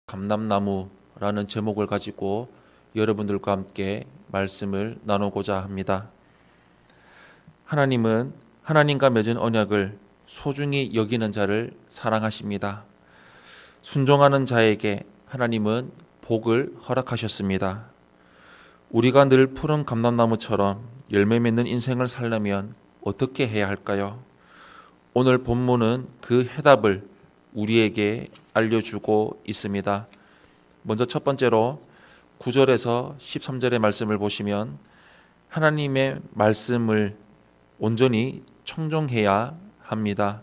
감람나무라는 제목을 가지고 여러분들과 함께 말씀을 나누고자 합니다. 하나님은 하나님과 맺은 언약을 소중히 여기는 자를 사랑하십니다. 순종하는 자에게 하나님은 복을 허락하셨습니다. 우리가 늘 푸른 감람나무처럼 열매 맺는 인생을 살려면 어떻게 해야 할까요? 오늘 본문은 그 해답을 우리에게 알려주고 있습니다. 먼저 첫 번째로 9절에서 13절의 말씀을 보시면 하나님의 말씀을 온전히 청종해야 합니다.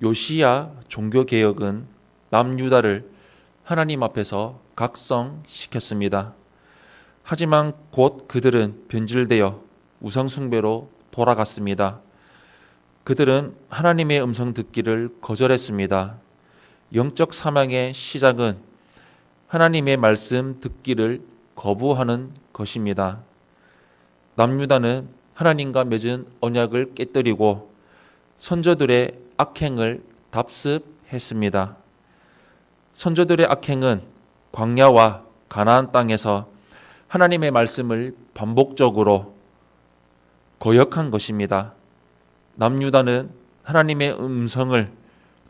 요시야 종교개혁은 남유다를 하나님 앞에서 각성시켰습니다. 하지만 곧 그들은 변질되어 우상숭배로 돌아갔습니다. 그들은 하나님의 음성 듣기를 거절했습니다. 영적 사망의 시작은 하나님의 말씀 듣기를 거부하는 것입니다. 남유다는 하나님과 맺은 언약을 깨뜨리고 선조들의 악행을 답습했습니다. 선조들의 악행은 광야와 가나안 땅에서 하나님의 말씀을 반복적으로 거역한 것입니다. 남유다는 하나님의 음성을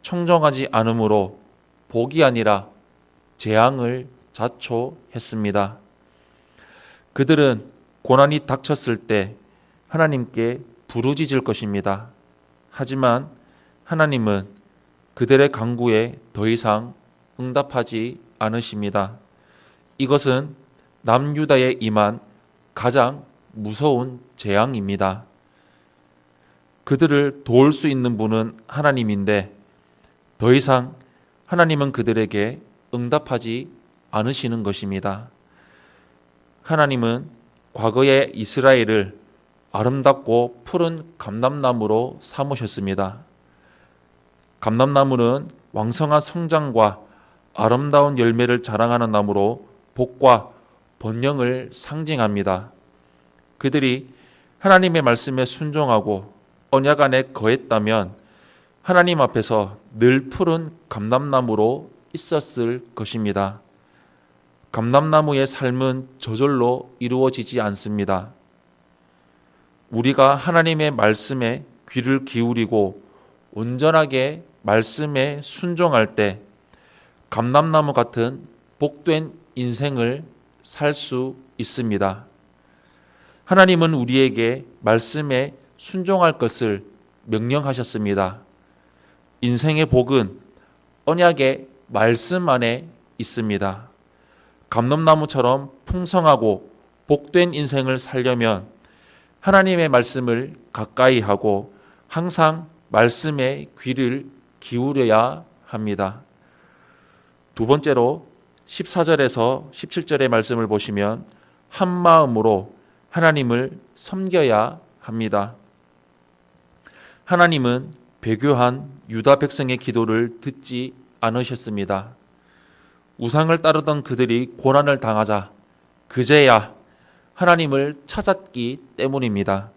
청정하지 않으므로 복이 아니라 재앙을 자초했습니다. 그들은 고난이 닥쳤을 때 하나님께 부르짖을 것입니다. 하지만 하나님은 그들의 간구에 더 이상 응답하지 않으십니다. 이것은 남유다에 임한 가장 무서운 재앙입니다. 그들을 도울 수 있는 분은 하나님인데 더 이상 하나님은 그들에게 응답하지 않으시는 것입니다. 하나님은 과거의 이스라엘을 아름답고 푸른 감람나무로 삼으셨습니다. 감람나무는 왕성한 성장과 아름다운 열매를 자랑하는 나무로 복과 번영을 상징합니다. 그들이 하나님의 말씀에 순종하고 언약 안에 거했다면 하나님 앞에서 늘 푸른 감람나무로 있었을 것입니다. 감람나무의 삶은 저절로 이루어지지 않습니다. 우리가 하나님의 말씀에 귀를 기울이고 온전하게 말씀에 순종할 때 감람나무 같은 복된 인생을 살 수 있습니다. 하나님은 우리에게 말씀에 순종할 것을 명령하셨습니다. 인생의 복은 언약의 말씀 안에 있습니다. 감람나무처럼 풍성하고 복된 인생을 살려면 하나님의 말씀을 가까이 하고 항상 말씀에 귀를 기울여야 합니다. 두 번째로 14절에서 17절의 말씀을 보시면 한 마음으로 하나님을 섬겨야 합니다. 하나님은 배교한 유다 백성의 기도를 듣지 않으셨습니다. 우상을 따르던 그들이 고난을 당하자 그제야 하나님을 찾았기 때문입니다.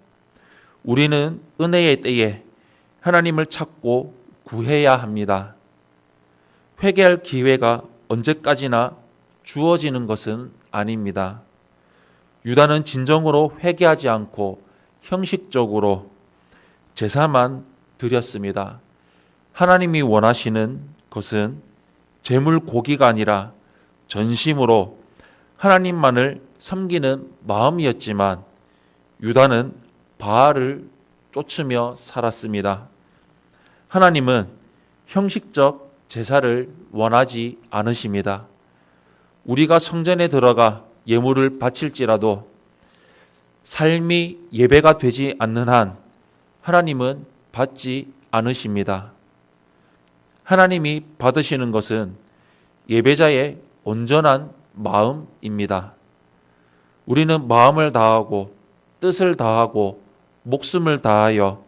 우리는 은혜의 때에 하나님을 찾고 구해야 합니다. 회개할 기회가 언제까지나 주어지는 것은 아닙니다. 유다는 진정으로 회개하지 않고 형식적으로 제사만 드렸습니다. 하나님이 원하시는 것은 제물 고기가 아니라 전심으로 하나님만을 섬기는 마음이었지만 유다는 바알을 쫓으며 살았습니다. 하나님은 형식적 제사를 원하지 않으십니다. 우리가 성전에 들어가 예물을 바칠지라도 삶이 예배가 되지 않는 한 하나님은 받지 않으십니다. 하나님이 받으시는 것은 예배자의 온전한 마음입니다. 우리는 마음을 다하고 뜻을 다하고 목숨을 다하여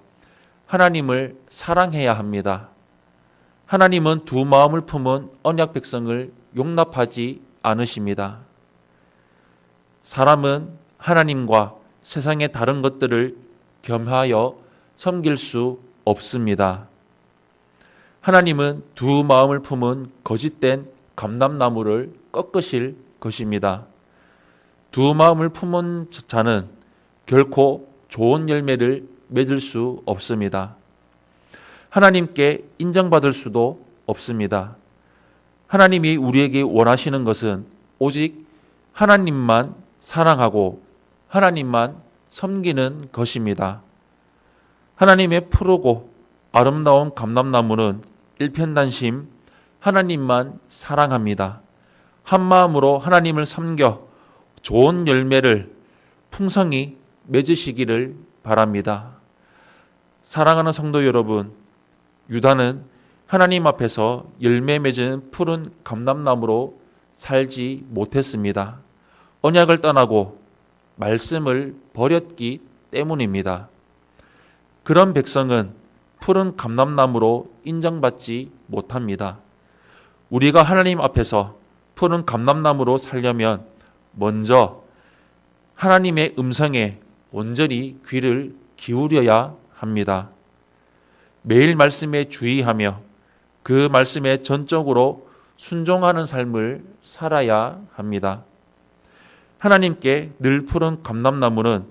하나님을 사랑해야 합니다. 하나님은 두 마음을 품은 언약 백성을 용납하지 않으십니다. 사람은 하나님과 세상의 다른 것들을 겸하여 섬길 수 없습니다. 하나님은 두 마음을 품은 거짓된 감람나무를 꺾으실 것입니다. 두 마음을 품은 자는 결코 좋은 열매를 맺을 수 없습니다. 하나님께 인정받을 수도 없습니다. 하나님이 우리에게 원하시는 것은 오직 하나님만 사랑하고 하나님만 섬기는 것입니다. 하나님의 푸르고 아름다운 감람나무는 일편단심 하나님만 사랑합니다. 한 마음으로 하나님을 섬겨 좋은 열매를 풍성히 맺으시기를 바랍니다. 사랑하는 성도 여러분, 유다는 하나님 앞에서 열매 맺은 푸른 감람나무로 살지 못했습니다. 언약을 떠나고 말씀을 버렸기 때문입니다. 그런 백성은 푸른 감람나무로 인정받지 못합니다. 우리가 하나님 앞에서 푸른 감람나무로 살려면 먼저 하나님의 음성에 온전히 귀를 기울여야 합니다. 매일 말씀에 주의하며 그 말씀에 전적으로 순종하는 삶을 살아야 합니다. 하나님께 늘 푸른 감람나무는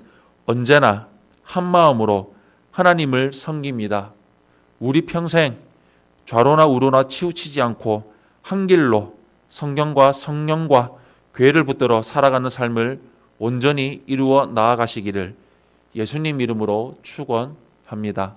언제나 한 마음으로 하나님을 섬깁니다. 우리 평생 좌로나 우로나 치우치지 않고 한 길로 성경과 성령과 교회를 붙들어 살아가는 삶을 온전히 이루어 나아가시기를 예수님 이름으로 축원합니다.